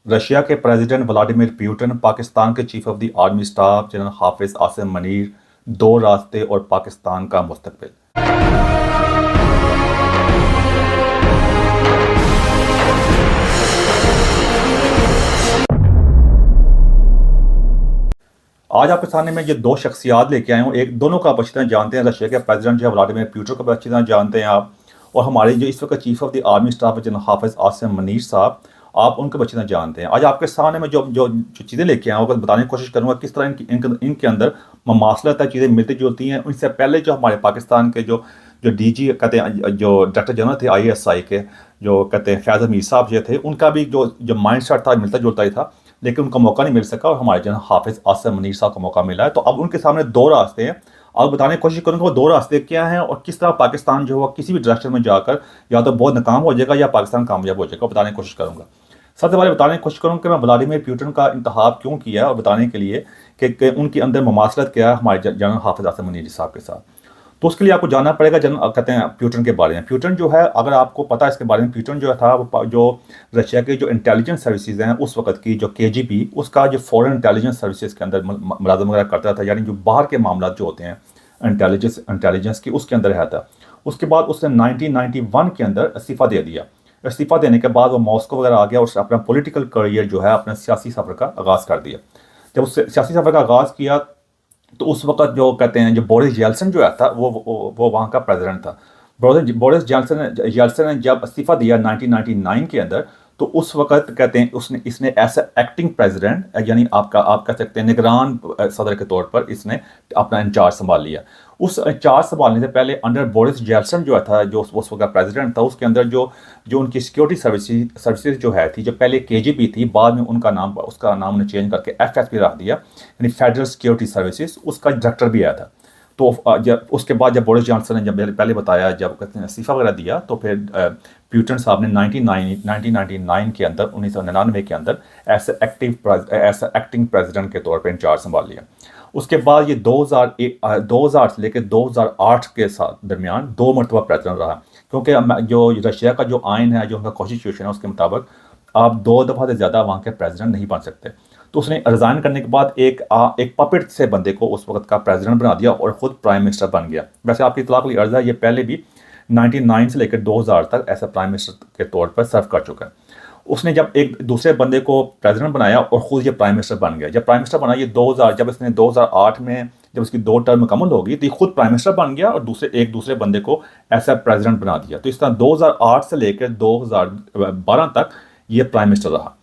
Russia के president Vladimir Putin, Pakistan के chief of the army staff general Hafiz Asim Munir, दो रास्ते और पाकिस्तान का मुस्तकबिल। आज आपके सामने मैं ये दो शख्सियात लेके आया हूँ। एक दोनों का आप अच्छी तरह जानते हैं, रशिया के प्रेसिडेंट जो है व्लादिमीर पुतिन को भी अच्छी तरह जानते हैं आप, और हमारे जो इस वक्त chief of the army staff general Hafiz Asim Munir साहब, आप उनको भी अच्छी तरह जानते हैं। आज आपके सामने मैं जो चीज़ें लेके आया हूँ बताने की कोशिश करूँगा किस तरह इनके अंदर ममासलत है, चीज़ें मिलती जुलती हैं। उनसे पहले जो हमारे पाकिस्तान के जो जो डीजी कहते हैं, जो डायरेक्टर जनरल थे आईएसआई के, जो कहते हैं फैज़ मीर साहब जो थे, उनका भी जो माइंड सेट था मिलता जुलता ही था, लेकिन उनका मौका नहीं मिल सका और हमारे जनरल हाफिज आसिम मनीर साहब को मौका मिला है। तो अब उनके सामने दो रास्ते हैं। अब बताने की कोशिश करूँगा वो दो रास्ते क्या हैं और किस तरह पाकिस्तान जो है किसी भी डायरेक्शन में जाकर या तो बहुत नाकाम हो जाएगा या पाकिस्तान कामयाब हो जाएगा, बताने की कोशिश करूँगा। सबसे पहले बताने की कोशिश करूँगा कि मैं व्लादिमीर पुतिन का इंतखाब क्यों किया और बताने के लिए कि उनके अंदर ममासलत क्या है हमारे जनरल हाफिज आसिम मनीर साहब के साथ। तो उसके लिए आपको जानना पड़ेगा कहते हैं पुतिन के बारे में। पुतिन जो है, अगर आपको पता है इसके बारे में, पुतिन जो था वो जो रशिया के जो इंटेलिजेंस सर्विसेज हैं उस वक्त की, जो केजीबी, उसका जो फॉरेन इंटेलिजेंस सर्विसेज के अंदर मुलाजम वगैरह करता था, यानी जो बाहर के मामला जो होते हैं इंटेलिजेंस की, उसके अंदर रहता था। उसके बाद उसने 1991 के अंदर इस्तीफ़ा दे दिया। इस्तीफ़ा देने के बाद वो मॉस्को वगैरह आ गया और उसने अपना पॉलिटिकल करियर जो है, अपना सियासी सफ़र का आगाज़ कर दिया। जब उससे सियासी सफ़र का आगाज़ किया तो उस वक्त जो कहते हैं जो बोरिस जेल्सन जो है था वो वहाँ का प्रेसिडेंट था। बोरिस जेल्सन ने जब इस्तीफ़ा दिया 1999 के अंदर, तो उस वक्त कहते हैं इसने ऐसा एक्टिंग प्रेसिडेंट, यानी आप कह सकते हैं निगरान सदर के तौर पर इसने अपना इंचार्ज संभाल लिया। उस इंचार्ज संभालने से पहले अंडर बोरिस जेल्सन जो था, जो उस वक्त प्रेसिडेंट था, उसके अंदर जो जो उनकी सिक्योरिटी सर्विसेज जो है थी, जो पहले केजीबी थी, बाद में उसका नाम उन्हें चेंज करके एफएसबी रख दिया, यानी फेडरल सिक्योरिटी सर्विसेज, उसका डायरेक्टर भी आया था। तो जब उसके बाद जब बोरिस जॉनसन ने जब पहले बताया, जब कहते हैं इस्तीफ़ा वगैरह दिया, तो फिर पुतिन साहब ने 1999 के अंदर, 1999 के अंदर ऐसा एक्टिंग प्रेसिडेंट के तौर पर इंचार्ज संभाल लिया। उसके बाद ये 2000 से लेकर 2008 के साथ दरमियान दो मरतबा प्रेसिडेंट रहा, क्योंकि जो रशिया का जो आइन है, जो उनका कॉन्स्टिट्यूशन है, उसके मुताबिक आप दो दफ़ा से ज़्यादा वहाँ के प्रेसिडेंट नहीं बन सकते। तो उसने रिज़ाइन करने के बाद एक पपेट से बंदे को उस वक्त का प्रेसिडेंट बना दिया और ख़ुद प्राइम मिनिस्टर बन गया। वैसे आपकी इत्तला के लिए अर्ज़ है, ये पहले भी 99 से लेकर 2000 तक ऐसा प्राइम मिनिस्टर के तौर पर सर्व कर चुका है। उसने जब एक दूसरे बंदे को प्रेसिडेंट बनाया और ख़ुद ये प्राइम मिनिस्टर बन गया। जब प्राइम मिनिस्टर बना ये 2000, जब इसने 2008 में जब इसकी 2 टर्म मुकम्मल होगी, तो ये खुद प्राइम मिनिस्टर बन गया और एक दूसरे बंदे को ऐसा प्रेसिडेंट बना दिया। तो इस तरह 2008 से लेकर 2012 तक ये प्राइम मिनिस्टर रहा।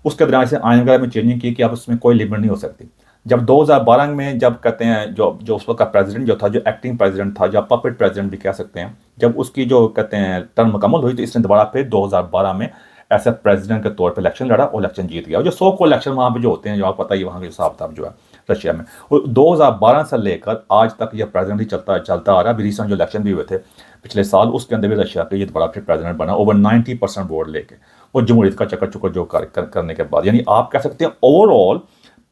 उसके दौरान से आइन वगैरह में चेंजिंग की कि अब उसमें कोई लिमिट नहीं हो सकती। जब 2012 में जब कहते हैं जो उस वक्त का प्रेसिडेंट जो था, जो एक्टिंग प्रेसिडेंट था, जो पपेट प्रेसिडेंट भी कह सकते हैं, जब उसकी जो कहते हैं टर्म मुकम्मल हुई, तो इसने दोबारा फिर 2012 में ऐसा प्रेसिडेंट के तौर पर इलेक्शन लड़ा और इलेक्शन जीत गया। और जो 100 को इलेक्शन वहाँ पे जो होते हैं, जो आपको पता ही वहाँ के हिसाब किताब जो है रशिया में, और 2012 से लेकर आज तक यह प्रेसिडेंट ही चलता आ रहा। अभी रिसेंट जो इलेक्शन भी हुए थे पिछले साल, उसके अंदर भी रशिया का ये दोबारा फिर प्रेसिडेंट बना ओवर 90% वोट लेके, और जमहूरियत का चक्कर चुक्कर जो करने के बाद, यानी आप कह सकते हैं ओवरऑल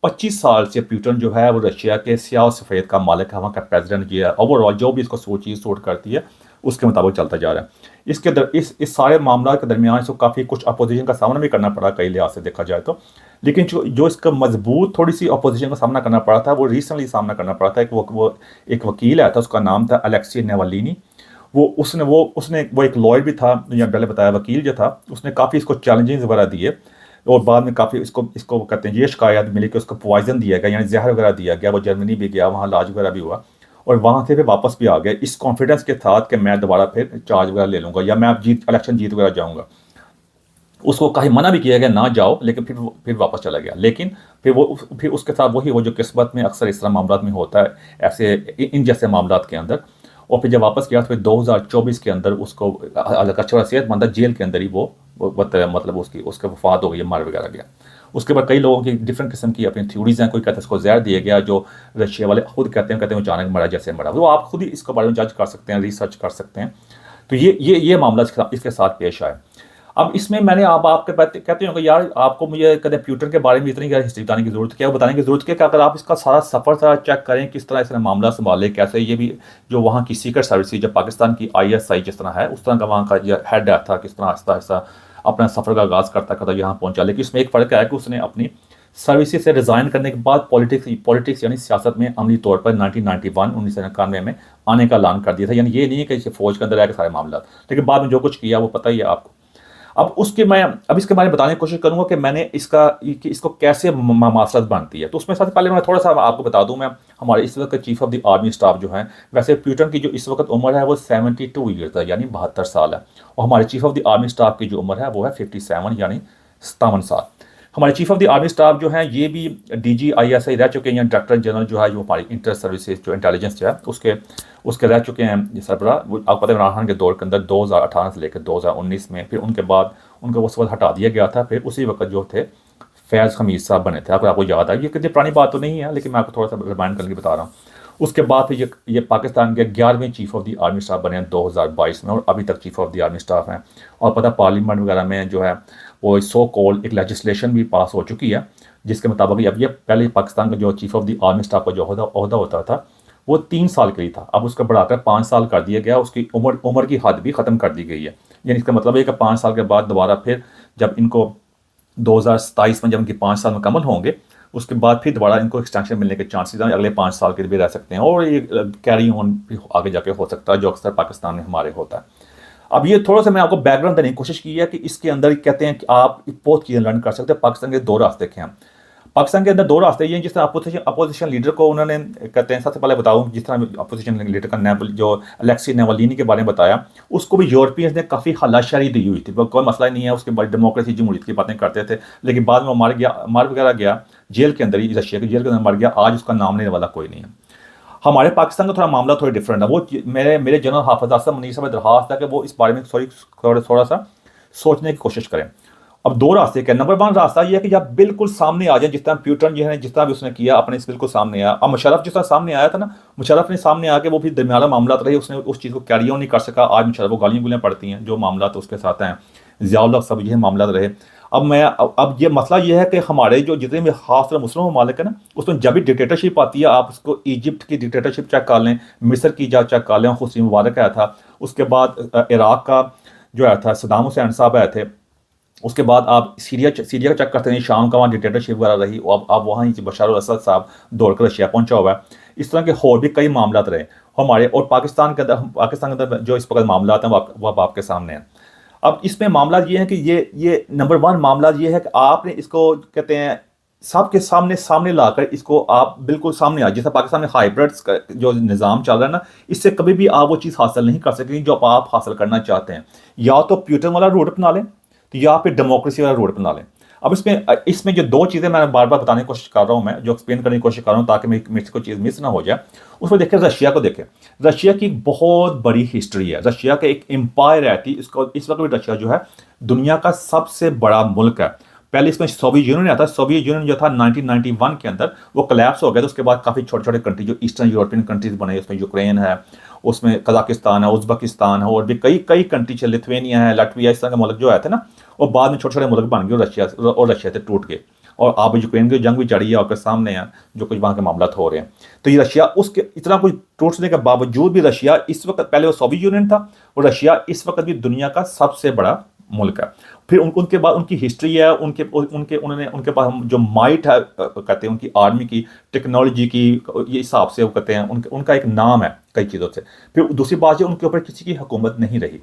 25 साल से पुतिन जो है वो रशिया के स्याह सफ़ेद का मालिक है, वहाँ का प्रेसिडेंट जो है। ओवरऑल जो भी इसको चीज़ सूट करती है उसके मुताबिक चलता जा रहा है। इस सारे मामला के दरमियान इसको काफ़ी कुछ अपोजिशन का सामना भी करना पड़ा कई लिहाज से देखा जाए तो, लेकिन जो इसका मजबूत थोड़ी सी अपोजिशन का सामना करना पड़ा था, वो रिसेंटली सामना करना पड़ा था। वो एक वकील आया था, उसका नाम था अलेक्सी नावल्नी। वो एक लॉयर भी था, या पहले बताया वकील जो था, उसने काफ़ी इसको चैलेंजेस वगैरह दिए और बाद में काफ़ी इसको कहते हैं ये शिकायत मिली कि उसको पॉइजन दिया गया, यानी जहर वगैरह दिया गया। वो जर्मनी भी गया, वहाँ इलाज वगैरह भी हुआ और वहाँ से फिर वापस भी आ गया इस कॉन्फिडेंस के साथ कि मैं दोबारा फिर चार्ज वगैरह ले लूँगा या मैं अब इलेक्शन जीत वगैरह जाऊँगा। उसको कहीं मना भी किया गया ना जाओ, लेकिन फिर वापस चला गया। लेकिन फिर उसके साथ वो जो किस्मत में अक्सर इस तरह मामला में होता है, ऐसे इन जैसे मामला के अंदर। और फिर जब वापस गया तो फिर 2024 के अंदर उसको अच्छा सेहतमंद जेल के अंदर ही वो मतलब उसके वफात हो गई, मर वगैरह गया। उसके बाद कई लोगों की डिफरेंट किस्म की अपनी थ्योरीज हैं। कोई कहते हैं उसको जहर दिया गया, जो रशिया वाले खुद कहते हैं वो अचानक मरा जैसे मरा। तो आप खुद ही इसके बारे में जज कर सकते हैं, रिसर्च कर सकते हैं। तो ये मामला इसके साथ पेश आया। अब इसमें मैंने आपके कहते होंगे यार आपको मुझे कदे पुतिन के बारे में इतनी हिस्ट्री बताने की ज़रूरत क्या, बताने की ज़रूरत क्या कि अगर आप इसका सारा सफ़र सारा चेक करें, किस तरह इसने मामला संभाले, कैसे ये भी जो वहाँ की सीक्रेट सर्विस, जब पाकिस्तान की आईएसआई जिस तरह है, उस तरह का वहाँ का हेड था, किस तरह आहिस्ता आहिस्ता अपना सफ़र का आगाज़ करता करता यहाँ पहुँचा। लेकिन इसमें एक फ़र्क है कि उसने अपनी सर्विसेज से रिज़ाइन करने के बाद पॉलिटिक्स यानी सियासत में अमली तौर पर 1991 में आने का ऐलान कर दिया था। यानी ये नहीं है कि फ़ौज के अंदर रह के सारे मामला, लेकिन बाद में जो कुछ किया वो पता ही है आपको। अब इसके बारे में बताने की कोशिश करूँगा कि मैंने इसको कैसे मासरत बनती है। तो उसमें सबसे पहले मैं थोड़ा सा आपको बता दूँ, मैं हमारे इस वक्त chief of the army staff जो है, वैसे प्यूटन की जो इस वक्त उम्र है वो 72 ईयर्स है, यानी 72 साल है। और हमारे chief of the army staff की जो उम्र है वो है 57 यानी 57 साल। हमारे chief of the army staff जो है ये भी DGISI रह चुके हैं, डायरेक्टर जनरल जो है जो हमारी इंटर सर्विसेज जो इंटेलिजेंस जो है उसके रह चुके हैं सरबरा। आपको पता है इमरान खान के दौर के अंदर 2018 से लेकर 2019 में, फिर उनके बाद उनको उस वक्त हटा दिया गया था। फिर उसी वक्त जो थे फैज़ हमीद साहब बने थे, आपको याद है। ये कितनी पुरानी बात तो नहीं है, लेकिन मैं आपको थोड़ा सा रिमाइंड करके बता रहा हूँ। उसके बाद फिर ये पाकिस्तान के 11वें chief of the army staff बने हैं 2022 में, और अभी तक chief of the army staff हैं। और पता पार्लियामेंट वगैरह में जो है वो सो कॉल्ड एक लेजिस्लेशन भी पास हो चुकी है, जिसके मुताबिक अब ये पहले पाकिस्तान का जो chief of the army staff का जो ओहदा होता था वो 3 साल के लिए था, अब उसका बढ़ाकर 5 साल कर दिया गया। उसकी उम्र की हद भी ख़त्म कर दी गई है। यानी इसका मतलब है कि 5 साल के बाद दोबारा फिर जब इनको 2027 में जब इनके 5 साल मुकम्मल होंगे, उसके बाद फिर दोबारा इनको एक्सटेंशन मिलने के चांसेस हैं, अगले 5 साल के लिए भी रह सकते हैं। और ये कैरी ऑन भी आगे जाके हो सकता है, जो अक्सर पाकिस्तान में हमारे होता है। अब ये थोड़ा सा मैं आपको बैकग्राउंड देने की कोशिश की है कि इसके अंदर कहते हैं कि आप बहुत चीज़ें लर्न कर सकते हैं। पाकिस्तान के 2 रास्ते हैं। पाकिस्तान के अंदर 2 रास्ते ये हैं। जिस तरह अपोजिशन लीडर को उन्होंने कहते हैं, सबसे पहले बताऊं, जिस तरह अपोजिशन लीडर का जो अलेक्सी नावल्नी के बारे में बताया, उसको भी यूरोपियंस ने काफ़ी हलाशारी दी हुई थी। कोई मसला नहीं है, उसके बाद डेमोक्रेसी जमहूरियत की बातें करते थे, लेकिन बाद में वो मार वगैरह गया, जेल के अंदर ही, रशिया की जेल के अंदर मर गया। आज उसका नाम लेने वाला कोई नहीं है। हमारे पाकिस्तान का थोड़ा मामला थोड़ा डिफरेंट है। वो मेरे जनरल हाफिज आसम मनीर साहब दरख्वास्त है कि वो इस बारे में थोड़ा सा सोचने की कोशिश करें। अब 2 रास्ते क्या। नंबर 1 रास्ता ये है कि जब बिल्कुल सामने आ जाए, जिस तरह प्यूटन जो है जिस तरह भी उसने किया अपने से बिल्कुल सामने आया। अब मुशर्रफ जिस तरह सामने आया था ना, मुशर्रफ ने सामने आके वो भी दरमियाना मामला रहे, उसने उस चीज़ को कैरी ऑन नहीं कर सका। आज मुशर्रफ को गालियाँ गुलियाँ पड़ती हैं, जो मामला तो उसके साथ हैं। ज़ियाउल हक सब ये मामला रहे। अब ये मसला ये है कि हमारे जो जितने भी खास मुस्लिम ममालिक है ना, उसमें जब भी डिक्टेटरशिप आती है, आप उसको इजिप्ट की डिक्टेटरशिप चेक कर लें, मिस्र की चेक कर लें, हुस्नी मुबारक आया था। उसके बाद इराक का जो आया था सद्दाम हुसैन साहब आए थे। उसके बाद आप सीरिया का चेक करते हैं, शाम का वहाँ डिक्टेटरशिप वगैरह रही। अब वहाँ ही बशर अल असद साहब दौड़कर रशिया पहुंचा हुआ है। इस तरह के और भी कई मामला रहे हमारे। और पाकिस्तान के अंदर जो इस वक्त मामला हैं वो अब आपके सामने हैं। अब इसमें मामला ये है कि ये नंबर 1 मामला ये है कि आपने इसको कहते हैं सबके सामने लाकर इसको आप बिल्कुल सामने आ, जैसा पाकिस्तान में हाइब्रिड्स का जो निज़ाम चल रहा है ना, इससे कभी भी आप वो चीज़ हासिल नहीं कर सकेंगे जो आप हासिल करना चाहते हैं। या तो प्यूटन वाला रोड अपना लें, या फिर डेमोक्रेसी वाला रोड अपना लें। अब इसमें जो 2 चीज़ें मैं बार बार बताने की कोशिश कर रहा हूँ, मैं जो एक्सप्लेन करने की कोशिश कर रहा हूँ ताकि मेरी कोई चीज़ मिस ना हो जाए। उसमें देखें, रशिया को देखें। रशिया की बहुत बड़ी हिस्ट्री है। रशिया का एक एम्पायर है। इस वक्त भी रशिया जो है दुनिया का सबसे बड़ा मुल्क है। पहले इसमें सोवियत यूनियन आता है। सोवियत यूनियन जो था 1991 के अंदर वो कोलैप्स हो गया। तो उसके बाद काफ़ी छोटे छोटे कंट्री जो ईस्टर्न यूरोपियन कंट्रीज बने, उसमें यूक्रेन है, उसमें कजाकिस्तान है, उज़्बेकिस्तान है, और भी कई कंट्री है, लिथुआनिया है, लाटविया, इस तरह के मुल्क जो आए थे ना, और बाद में छोटे छोटे मुल्क बन गए रशिया से टूट गए। और आप यूक्रेन की जंग भी चढ़ी है, आपके सामने है जो कुछ वहाँ के मामला हो रहे हैं। तो ये रशिया उसके इतना कुछ टूटने के बावजूद भी रशिया इस वक्त, पहले वो सोवियत यूनियन था, और रशिया इस वक्त भी दुनिया का सबसे बड़ा मुल्क है। फिर उनके बाद उनकी हिस्ट्री है, उनके पास जो माइट है, कहते हैं उनकी आर्मी की, टेक्नोलॉजी की, ये हिसाब से वो कहते हैं उनका एक नाम है कई चीज़ों से। फिर दूसरी बात है, उनके ऊपर किसी की हुकूमत नहीं रही,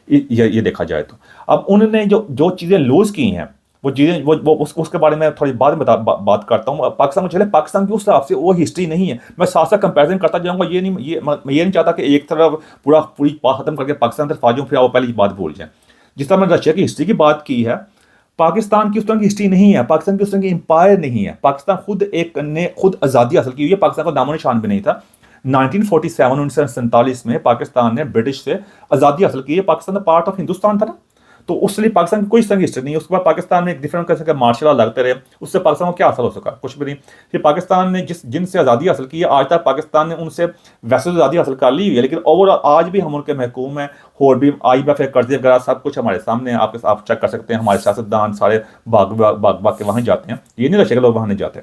ये देखा जाए तो। अब उन्होंने जो चीज़ें लूज़ की हैं, वो चीज़ें उसके बारे में थोड़ी बाद में बात करता हूँ। पाकिस्तान में चले, पाकिस्तान की उस हिसाब से वो हिस्ट्री नहीं है। मैं साथ साथ कंपेरिजन करता जाऊँगा। मैं ये नहीं चाहता कि एक तरफ पूरी बात खत्म करके पाकिस्तान तरफ आ जाऊँ, फिर आप पहले बात भूल जाएं। जिस तरह मैंने रशिया की हिस्ट्री की बात की है, पाकिस्तान की उस तरह की हिस्ट्री नहीं है। पाकिस्तान की उस तरह की एम्पायर नहीं है। पाकिस्तान ने खुद आज़ादी हासिल की हुई है। पाकिस्तान का नामो निशान भी नहीं था। 1947 में पाकिस्तान ने ब्रिटिश से आज़ादी हासिल की है। पाकिस्तान का पार्ट ऑफ हिंदुस्तान था ना, तो उसके लिए पाकिस्तान की कोई तरह की हिस्ट्री नहीं है। उसके बाद पाकिस्तान में एक डिफरेंट किस्म के मार्शल लॉ लगते रहे, उससे पाकिस्तान को क्या हासिल हो सका? कुछ भी नहीं। फिर पाकिस्तान ने जिनसे आज़ादी हासिल की है, आज तक पाकिस्तान ने उनसे वैसे तो आज़ादी हासिल कर ली हुई है, लेकिन ओवरऑल आज भी हम उनके महकूम हैं। और भी IMF कर्जे वगैरह सब कुछ हमारे सामने है। आप चेक कर सकते हैं। हमारे सियासतदान सारे भाग के वहाँ जाते हैं। ये नहीं रशिया के लोग वहाँ नहीं जाते।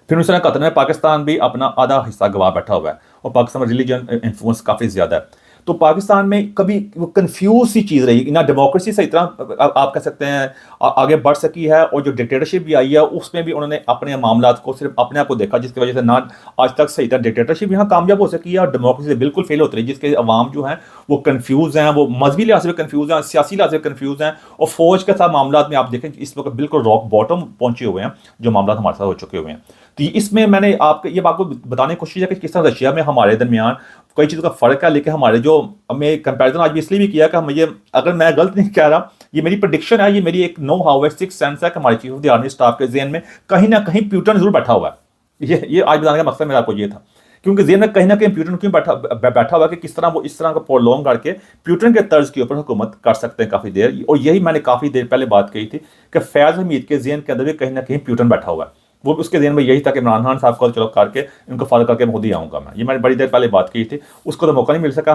फिर उस तरह कतर में पाकिस्तान भी अपना आधा हिस्सा गवा बैठा हुआ है, और पाकिस्तान में रिलीजन इन्फ्लुएंस काफ़ी ज़्यादा है। तो पाकिस्तान में कभी वो कंफ्यूज सी चीज़ रही ना, डेमोक्रेसी से इतना आप कह सकते हैं आगे बढ़ सकी है, और जो डिक्टेटरशिप भी आई है उसमें भी उन्होंने अपने मामला को सिर्फ अपने आप को देखा, जिसकी वजह से ना आज तक सही तरह डिक्टेटरशिप यहाँ कामयाब हो सकी है, और डेमोक्रेसी बिल्कुल फेल होती रही, जिसके अवाम जो हैं वो कन्फ्यूज़ हैं, वो मजहबी लिहाज से कन्फ्यूज़ हैं, सियासी लिहाज से कन्फ्यूज़ हैं, और फौज के साथ मामला में आप देखें इस वक्त बिल्कुल रॉक बॉटम पहुंचे हुए हैं जो मामला हमारे साथ हो चुके हुए हैं। तो इसमें मैंने आपको बताने की कोशिश है कि किस तरह रशिया में हमारे दरमियान कई चीज़ों का फ़र्क है, लेकिन हमारे जो हमें कंपैरिजन आज भी इसलिए भी किया कि हम ये, अगर मैं गलत नहीं कह रहा, ये मेरी प्रेडिक्शन है, ये मेरी एक नो हाउ है, सिक्स सेंस है कि हमारे chief of the army staff के ज़हन में कहीं ना कहीं प्यूटन जरूर बैठा हुआ है। ये आज बताने का मकसद मेरा आपको ये था, क्योंकि ज़हन में कहीं ना कहीं प्यूटन क्यों बैठा हुआ है कि किस तरह वो इस तरह का प्रोलॉन्ग करके प्यूटन के तर्ज के ऊपर हुकूमत कर सकते हैं काफ़ी देर। और यही मैंने काफ़ी देर पहले बात कही थी कि फैज़ हमीद के ज़हन के अंदर भी कहीं ना कहीं प्यूटन बैठा हुआ है, वो उसके दिन में यही था कि इमरान खान साहब को चलो करके इनको फॉलो करके खुद ही आऊँगा मैं। ये मैंने बड़ी देर पहले बात की थी, उसको तो मौका नहीं मिल सका,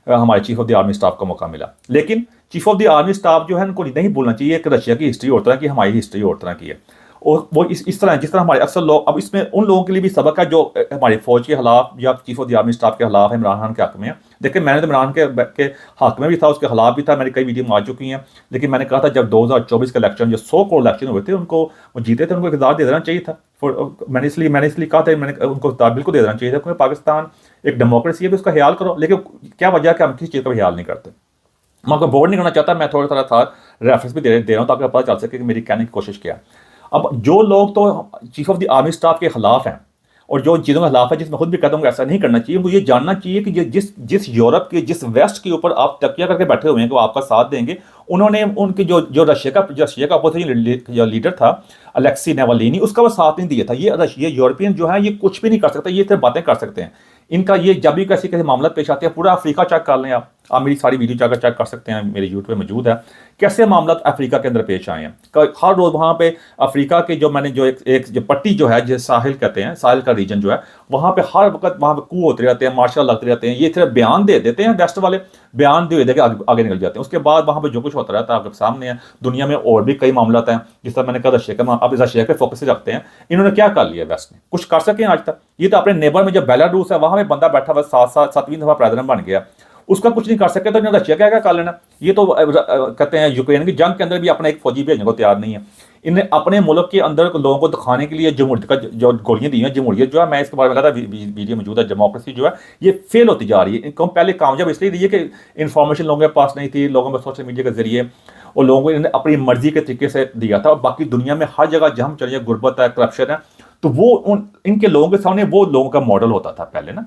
हमारे chief of the army staff को मौका मिला। लेकिन chief of the army staff जो है उनको नहीं भूलना चाहिए कि रशिया की हिस्ट्री और तरह की, हमारी हिस्ट्री और तरह की है, और वो इस तरह जिस तरह हमारे अक्सर लोग, अब इसमें उन लोगों के लिए भी सबक है जो हमारी फौज के खिलाफ या chief of the army staff के खिलाफ है, इमरान खान के हक में है। देखिए मैंने तो इमरान के हक में भी था, उसके खिलाफ भी था, मेरी कई वीडियो आ चुकी हैं, लेकिन मैंने कहा था जब 2024 के इलेक्शन, जो 100 करोड़ इलेक्शन हुए थे, उनको वो जीते थे, उनको इक़्तिदार दे देना चाहिए था। मैंने इसलिए कहा था, मैंने उनको इक़्तिदार बिल्कुल दे देना चाहिए था, क्योंकि पाकिस्तान एक डेमोक्रेसी है, भी उसका ख्याल करो। लेकिन क्या वजह है कि हम किसी चीज़ का भी ख्याल नहीं करते। मैं आपको बोर्ड नहीं करना चाहता, मैं थोड़ा थोड़ा था रेफरेंस भी दे रहा हूँ ताकि पता चल सके कि मेरी कहने की कोशिश क्या। अब जो लोग तो chief of the army staff के खिलाफ हैं और जो चीज़ों के खिलाफ है, जिसमें खुद भी कहता हूँ ऐसा नहीं करना चाहिए, उनको ये जानना चाहिए कि जिस जिस यूरोप के, जिस वेस्ट के ऊपर आप तकिया करके बैठे हुए हैं कि वो आपका साथ देंगे, उन्होंने उनके जो रशिया का अपोजिशन लीडर था अलेक्सी नेवलिनी, उसका वो साथ नहीं दिया था। ये यूरोपियन जो है ये कुछ भी नहीं कर सकता, ये सिर्फ बातें कर सकते हैं। इनका ये जब भी कैसे कैसे मामला पेश आते हैं, पूरा अफ्रीका चेक कर लें आप मेरी सारी वीडियो चेक कर सकते हैं, मेरे यूट्यूब पे मौजूद है, कैसे मामला अफ्रीका के अंदर पेश आए हैं। हर रोज़ वहाँ पे अफ्रीका के जो मैंने जो एक जो पट्टी जो है, जो साहिल कहते हैं, साहिल का रीजन जो है, वहाँ पे हर वक्त वहाँ पे कू होते रहते हैं, मार्शल लगते रहते हैं। ये सिर्फ बयान दे देते हैं, वेस्ट वाले बयान दे के आगे निकल जाते हैं। उसके बाद वहाँ पे जो कुछ होता रहता है आपके सामने है। दुनिया में और भी कई मामला हैं, जिस तरह मैंने कहा रशिया का, अब रशिया के फोकस रखते हैं। इन्होंने क्या कर लिया वेस्ट ने, कुछ कर सके आज तक? ये तो अपने नेबर में जो बेलारूस है, वहाँ में बंदा बैठा हुआ 7वीं दफा प्रेसिडेंट बन गया, उसका कुछ नहीं कर सके, तो इन्होंने रशिया क्या कर लेना। ये तो कहते हैं यूक्रेन की जंग के अंदर भी अपना एक फौजी भेजने को तैयार नहीं है। इन्हें अपने मुल्क के अंदर लोगों को दिखाने के लिए जमहूरियत का जो गोलियां दी हैं, जमहूरियत जो है, मैं इसके बारे में कहा था वीडियो मौजूद है, डेमोक्रेसी जो है ये फेल होती जा रही है। इनको पहले कामयाब इसलिए रही है कि इन्फॉर्मेशन लोगों के पास नहीं थी, लोगों में सोशल मीडिया के जरिए और लोगों को इन्हें अपनी मर्जी के तरीके से दिया था। और बाकी दुनिया में हर जगह जहाँ चलिए गुर्बत है, करप्शन है, तो वो इनके लोगों के सामने वो लोगों का मॉडल होता था पहले ना।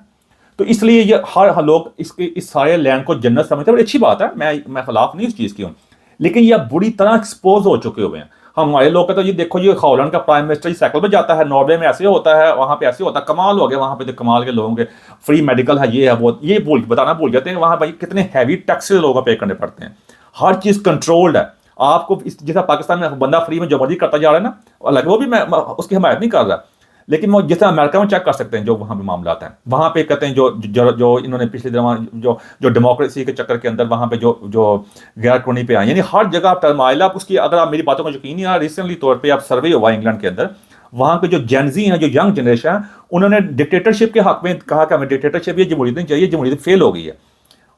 तो इसलिए ये हर लोग इस सारे लैंड को जन्नत समझते हैं। अच्छी बात है, मैं खिलाफ नहीं इस चीज़ की हूँ, लेकिन ये बुरी तरह एक्सपोज हो चुके हुए हैं। हमारे लोग कहते हैं, ये देखो, ये हॉलैंड का प्राइम मिनिस्टर साइकिल पर जाता है, नॉर्वे में ऐसे होता है, वहाँ पे ऐसे होता है, कमाल हो गया वहाँ पे। तो कमाल के लोगों के फ्री मेडिकल है, ये है वो, ये बताना भूल जाते हैं वहाँ भाई कितने हैवी टैक्सेस लोगों को पे करने पड़ते हैं। हर चीज़ कंट्रोल्ड है। आपको जैसा पाकिस्तान में बंदा फ्री में जो मर्जी करता जा रहा है ना, अलग, वो भी मैं उसकी हिमायत नहीं कर रहा, लेकिन वो जैसे अमेरिका में चेक कर सकते हैं जो वहाँ पे मामला आता है। वहाँ पे कहते हैं जो इन्होंने पिछले दिनों जो डेमोक्रेसी के चक्कर के अंदर वहाँ पे जो गैर कानूनी पे आए, यानी हर जगह आप टर्माइल, आप उसकी, अगर आप मेरी बातों को यकीन नहीं आ, रिसेंटली तौर पे आप सर्वे हुआ इंग्लैंड के अंदर, वहाँ के जो जेनजी हैं, जो यंग जनरेशन है, उन्होंने डिक्टेटरशिप के हक में कहा कि हमें डिक्टेटरशिप, ये जमहूरियत नहीं चाहिए, जमहूरियत फेल हो गई है।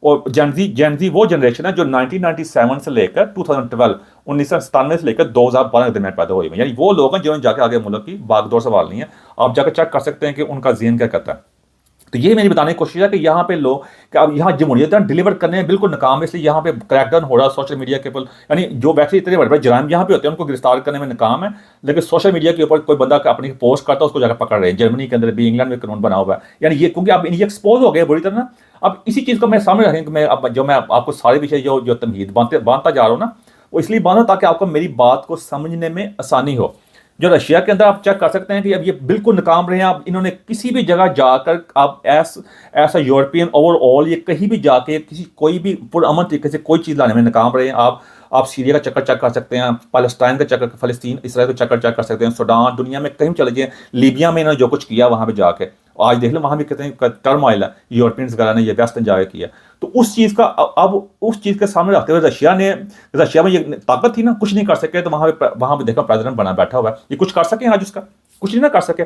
और जेनजी वो जनरेशन है जो 1997 से लेकर 2012 1997 से लेकर 2012 के दरमियान पैदा हुई है। यानी वो लोग हैं जिन्होंने जाकर आगे मुल्क की बागडोर संभालनी है। आप जाकर चेक कर सकते हैं कि उनका ज़हन क्या कहता है। तो ये मेरी बताने की कोशिश है कि यहाँ पे लोग कि अब यहाँ जमहूरियत डिलीवर करने में बिल्कुल नाकाम है, इसलिए यहाँ पे क्रैकडाउन हो रहा है सोशल मीडिया के ऊपर। यानी जो वैसे इतने बड़े बड़े जराइम यहाँ पे होते हैं उनको गिरफ्तार करने में नाकाम है, लेकिन सोशल मीडिया के ऊपर कोई बंदा अपनी पोस्ट करता है उसको जाकर पकड़ रहे हैं। जर्मनी के अंदर भी, इंग्लैंड में कानून बना हुआ है। यानी ये क्योंकि अब ये एक्सपोज हो गए बुरी तरह ना। अब इसी चीज़ को मैं सामने रखें कि मैं आपको सारे विषय जो तमहीद बांधता जा रहा हूँ ना, वो इसलिए बांधा ताकि आपको मेरी बात को समझने में आसानी हो। जो रशिया के अंदर आप चेक कर सकते हैं कि अब ये बिल्कुल नाकाम रहे हैं। आप इन्होंने किसी भी जगह जाकर आप ऐसा यूरोपियन ओवरऑल ये कहीं भी जाके कोई भी पुरअमन तरीके से कोई चीज़ लाने में नाकाम रहे हैं। आप सीरिया का चक्कर चेक कर सकते हैं, पैलेस्टाइन का चक्कर, फ़लस्तीन इसराइल का चक्कर चेक कर सकते हैं, सूडान, दुनिया में कहीं चले जाइए, लीबिया में इन्होंने जो कुछ किया वहाँ पे जाके, आज देख लो वहाँ भी कितने टर्मोइल है, यूरोपियंस वगैरह ने, ये वेस्ट एंजॉय किया। तो उस चीज़ का अब उस चीज़ के सामने रखते हुए रशिया में ये ताकत थी ना, कुछ नहीं कर सके, तो वहाँ पे देखो प्रेसिडेंट बना बैठा हुआ है। ये कुछ कर सके आज? उसका कुछ नहीं ना कर सके।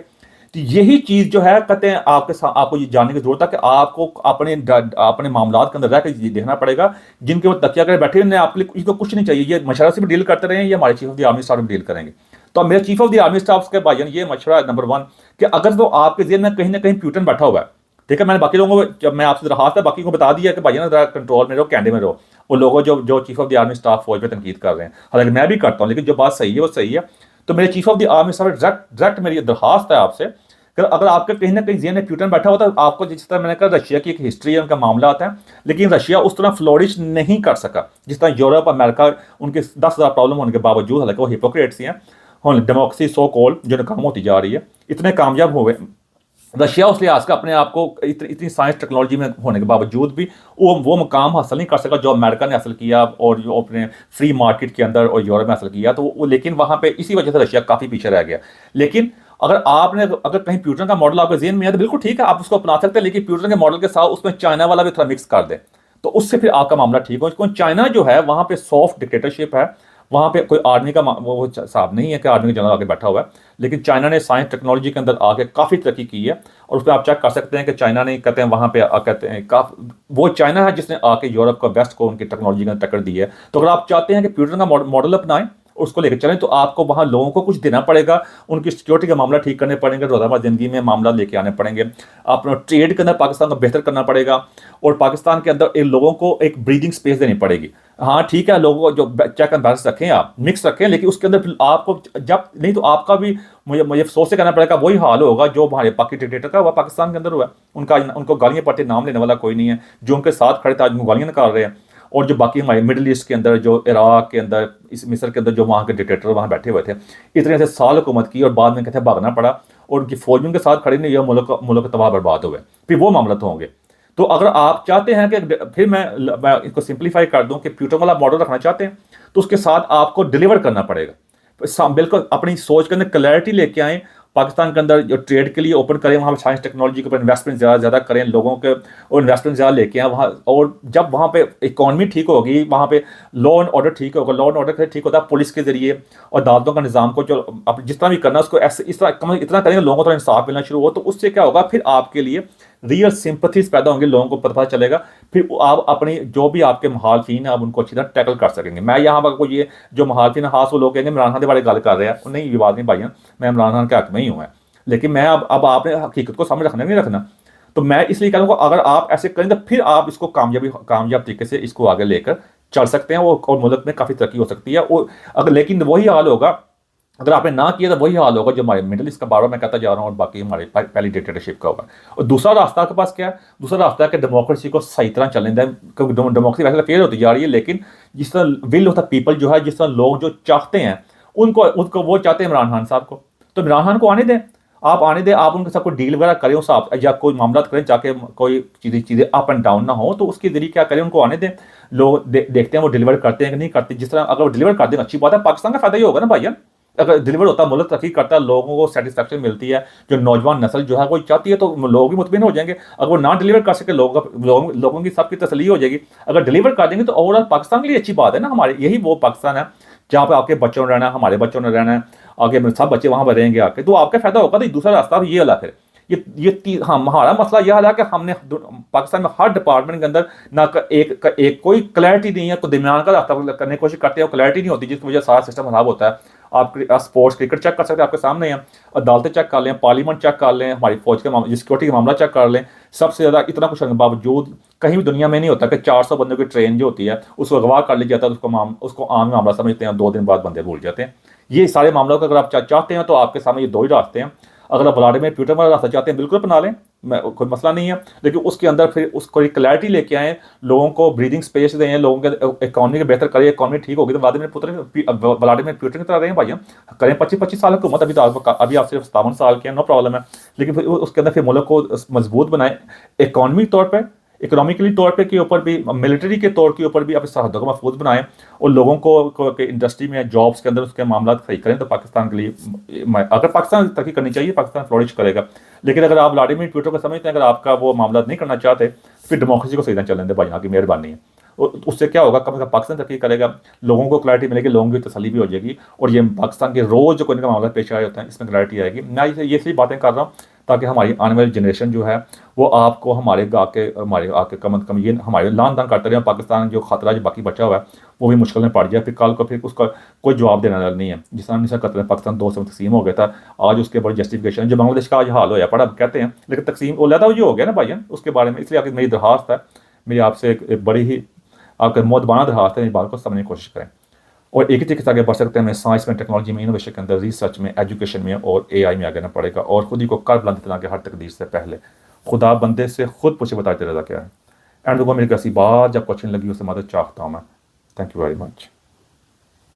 तो यही चीज़ जो है कहते हैं आपको ये जानने की जरूरत है कि आपको अपने मामलात के अंदर रह के ये देखना पड़ेगा। जिनके वो तकिया कर बैठे उन्हें आपके लिए इनको कुछ नहीं चाहिए, ये मशवरा से भी डील करते रहे, ये हमारे chief of the army staff भी डील करेंगे। तो अब मेरे chief of the army staff के भाईजान ये मशवरा है नंबर 1 कि अगर तो आपके जेल में कहीं ना कहीं प्यूटन बैठा हुआ है, ठीक है, मैंने बाकी लोगों को, जब मैं आपसे दरखास्त है बाकी को बता दिया कि भाईजान जरा कंट्रोल में रहो, कैंडे में रहो। वो लोगों जो जो chief of the army staff फौज पे तनकीद कर रहे हैं, हालांकि मैं भी करता हूँ, लेकिन जो बात सही है वो सही है। तो मेरे chief of the army staff direct मेरी दरखास्त है आपसे कि अगर आपके कहीं ना कहीं जेल में प्यूटन बैठा होता है, आपको जिस तरह मैंने कहा रशिया की एक हिस्ट्री है, उनका मामला आता है, लेकिन रशिया उस तरह फ्लोरिश नहीं कर सका जिस तरह यूरोप अमेरिका, उनके 10,000 प्रॉब्लम होने के बावजूद, हालांकि वो हिपोक्रेट्स ही हैं, डेमोक्रेसी सो कॉल जो नाकाम होती जा रही है, इतने कामयाब हुए रशिया उस लिहाज का अपने आप को इतनी साइंस टेक्नोलॉजी में होने के बावजूद भी वो मुकाम हासिल नहीं कर सका जो अमेरिका ने हासिल किया और जो अपने फ्री मार्केट के अंदर और यूरोप में हासिल किया। तो वो लेकिन वहाँ पे इसी वजह से रशिया काफ़ी पीछे रह गया। लेकिन अगर कहीं प्यूटन का मॉडल आपके जेन में है तो बिल्कुल ठीक है, आप उसको अपना सकते हैं, लेकिन प्यूटन के मॉडल के साथ उसमें चाइना वाला भी थोड़ा मिक्स कर दें तो उससे फिर आपका मामला ठीक हो। क्योंकि चाइना जो है वहाँ पे सॉफ्ट डिक्टेटरशिप है, वहाँ पे कोई आर्मी का वो साहब नहीं है कि आर्मी का जनरल आके बैठा हुआ है, लेकिन चाइना ने साइंस टेक्नोलॉजी के अंदर आके काफ़ी तरक्की की है। और उसमें आप चेक कर सकते हैं कि चाइना ने कहते हैं वहाँ पे कहते हैं वो चाइना है जिसने आके यूरोप को वेस्ट को उनकी टेक्नोलॉजी का टक्कर दी है। तो अगर आप चाहते हैं कि प्यूटन का मॉडल अपनाएं उसको लेकर चलें तो आपको वहाँ लोगों को कुछ देना पड़ेगा, उनकी सिक्योरिटी का मामला ठीक करने पड़ेंगे, रोज़ाना ज़िंदगी में मामला लेके आने पड़ेंगे, अपना ट्रेड के अंदर पाकिस्तान को बेहतर करना पड़ेगा और पाकिस्तान के अंदर लोगों को एक ब्रीदिंग स्पेस देनी पड़ेगी। हाँ ठीक है, लोगों को जो चेक एंड बैलेंस रखें, आप मिक्स रखें, लेकिन उसके अंदर फिर आपको जब नहीं तो आपका भी मुझे अफसोस से करना पड़ेगा, वही हाल होगा जो हमारे पाकि डिक्टेटर का हुआ पाकिस्तान के अंदर हुआ। उनको गालियाँ पड़ती, नाम लेने वाला कोई नहीं है, जो उनके साथ खड़े थे आज गालियाँ निकाल रहे हैं। और जो बाकी हमारे मिडिल ईस्ट के अंदर, जो इराक के अंदर, इस मिस्र के अंदर जो वहाँ के डिक्टेटर वहाँ बैठे हुए थे, इतने से साल हुकूमत की और बाद में कहते भागना पड़ा और उनकी फौज भी उनके साथ खड़ी नहीं, यह मुल्क तबाह बर्बाद हुए, फिर वो मामला तो होंगे। तो अगर आप चाहते हैं कि फिर मैं इसको सिंप्लीफाई कर दूं कि प्यूटन वाला मॉडल रखना चाहते हैं तो उसके साथ आपको डिलीवर करना पड़ेगा। बिल्कुल अपनी सोच के अंदर क्लैरिटी लेके आएँ, पाकिस्तान के अंदर जो ट्रेड के लिए ओपन करें, वहाँ पर साइंस टेक्नोलॉजी के ऊपर इन्वेस्टमेंट ज़्यादा करें, लोगों के और इन्वेस्टमेंट ज़्यादा लेके आए वहाँ। और जब वहाँ पे इकॉनमी ठीक होगी, वहाँ पे लॉ एंड ऑर्डर ठीक होगा, लॉ एंड ऑर्डर ठीक होता है पुलिस के जरिए और अदालतों का निज़ाम को जो अब जिस तरह भी करना उसको ऐसे इस तरह इतना करेंगे लोगों को थोड़ा इंसाफ मिलना शुरू हो, तो उससे क्या होगा, फिर आपके लिए रियल सिंपथीज पैदा होंगे, लोगों को पता चलेगा, फिर आप अपनी जो भी आपके मुखालफिन है आप उनको अच्छी तरह टैकल कर सकेंगे। मैं यहाँ पर कोई ये जो मुखालफिन खास वो लोग कहेंगे इमरान खान के बारे में गल कर रहे हैं, नहीं ये बात नहीं भाई, मैं इमरान खान के हक में ही हूँ, लेकिन मैं अब आपने हकीकत को सामने रखना नहीं रखना। तो मैं इसलिए कह दूँगा अगर आप ऐसे करें तो फिर आप इसको कामयाब तरीके से इसको आगे लेकर चल सकते हैं और मुल्क में काफ़ी तरक्की हो सकती है। और अगर लेकिन वही हाल होगा अगर आपने ना किया तो वही हाल होगा जो हमारे मिडिल ईस्ट का बार बार मैं कहता जा रहा हूँ और बाकी हमारे पहली डिक्टेटरशिप का होगा। और दूसरा रास्ता आपके पास क्या है, दूसरा रास्ता है कि डेमोक्रेसी को सही तरह चलने दें, क्योंकि डेमोक्रेसी वैसे फेल होती जा रही है, लेकिन जिस तरह विल ऑफ द पीपल जो है, जिस तरह लोग जो चाहते हैं उनको वो चाहते हैं इमरान खान साहब को, तो इमरान खान को आने दें, आप आने दें, आप उनके साथ कोई डील वगैरह करें, उस आप या कोई मामला करें जाके कोई चीज़ें अप एंड डाउन ना हो, तो उसके जरिए क्या करें, उनको आने दें, लोग देखते हैं वो डिलीवर करते हैं कि नहीं करते। जिस तरह अगर वो डिलीवर कर दें अच्छी बात है, पाकिस्तान का फायदा ही होगा ना भैया, अगर डिलीवर होता मुल्क तरक्की करता, लोगों को सेटिस्फैक्शन मिलती है, जो नौजवान नस्ल जो है वो चाहती है, तो लोग भी मुतमिन हो जाएंगे। अगर वो ना डिलीवर कर सके लोगों की सबकी तसल्ली हो जाएगी, अगर डिलीवर कर देंगे तो ओवरऑल पाकिस्तान के लिए अच्छी बात है ना। हमारे यही वो पाकिस्तान है जहाँ पे आपके बच्चों ने रहना है, हमारे बच्चों ने रहना है, आगे सब बच्चे वहाँ पर रहेंगे आके, तो आपका फायदा होगा। तो दूसरा रास्ता ये वाला फिर हाँ हमारा मसला यह है कि हमने पाकिस्तान में हर डिपार्टमेंट के अंदर ना एक कोई क्लैरिटी नहीं है, तो दरमियान का रास्ता करने की कोशिश करते हैं, क्लैरिटी नहीं होती, जिसकी वजह से सारा सिस्टम खराब होता है। आप स्पोर्ट्स क्रिकेट चेक कर सकते हैं, आपके सामने हैं, अदालतें चेक कर लें, पार्लियामेंट चेक कर लें, हमारी फौज के सिक्योरिटी का मामला चेक कर लें, सबसे ज़्यादा इतना कुछ करने के बावजूद कहीं भी दुनिया में नहीं होता कि 400 बंदों की ट्रेन जो होती है उसको अगवा कर लिया जाता है, उसको आम मामला समझते हैं, 2 दिन बाद बंदे भूल जाते हैं। ये सारे मामलों को अगर आप चाहते हैं तो आपके सामने ये 2 ही रास्ते हैं। अगर आप व्लादिमीर पुतिन वाला रास्ता चाहते हैं बिल्कुल अपना लें, कोई मसला नहीं है, लेकिन उसके अंदर फिर उसको एक क्लैरिटी लेके आएँ, लोगों को ब्रीदिंग स्पेस दें, लोगों के इकॉनमी को बेहतर करें, इकॉनमी ठीक होगी तो व्लादिमीर पुतिन की तरह रहें भाई, करें 25-25 साल हुकूमत, अभी आप सिर्फ 57 साल के हैं, नो प्रॉब्लम है, लेकिन फिर उसके अंदर फिर मुल्क को मजबूत बनाएं, इकॉनमी तौर पर, इकोनॉमिकली तौर पे के ऊपर भी, मिलिट्री के तौर के ऊपर भी आप सरहदों को महफूज बनाएं और लोगों को इंडस्ट्री में जॉब्स के अंदर उसके मामला सही करें, तो पाकिस्तान के लिए, अगर पाकिस्तान तरक्की करनी चाहिए, पाकिस्तान फ्लोरिश करेगा। लेकिन अगर आप व्लादिमीर पुतिन को समझते हैं, अगर आपका वो मामला नहीं करना चाहते, फिर डेमोक्रेसी को सही तरह चलने दें भाई, यहाँ की मेहरबानी है। और उससे क्या होगा, कम से कम पाकिस्तान तरक्की करेगा, लोगों को क्लैरिटी मिलेगी, लोगों की तसल्ली भी हो जाएगी, और ये पाकिस्तान के रोज़ जो कोई इनका मामला पेश आए होते हैं इसमें क्लैरिटी आएगी। मैं ये सही बातें कर रहा हूँ ताकि हमारी आने वाली जनरेशन जो है वो आपको हमारे आके कम अज़ कम ये हमारे लान तान करते रहे, पाकिस्तान जो खतरा जो बाकी बचा हुआ है वो भी मुश्किल में पड़ जाए, फिर कल को फिर उसका कोई जवाब देने वाला नहीं है। जिस तरह 1971 पाकिस्तान 2 में तकसीम हो गया था, आज उसके बड़ी जस्टिफिकेशन जो बांग्लादेश का आज हाल होया पड़ा कहते हैं, लेकिन तकसीम ओलहदा जो हो गया ना भाईजान, उसके बारे में इसलिए आगे मेरी दरख्वास्त है, मेरी आपसे एक बड़ी ही आपका मौदबाना दरख्वास्त है, इस बात को समझने की कोशिश करें और एक ही तरीके से आगे बढ़ सकते हैं। हमें साइंस में, टेक्नोलॉजी में, इनोवेशन के अंदर, रिसर्च में, एजुकेशन में और AI में आगे आना पड़ेगा और खुद ही को कर बुलंद इतना कि हर तकदीर से पहले खुदा बंदे से खुद पूछे बताते रजा क्या है। एंड को मेरी कैसी बात जब क्वेश्चन लगी उससे मदद चाहता हूँ मैं। Thank you very much.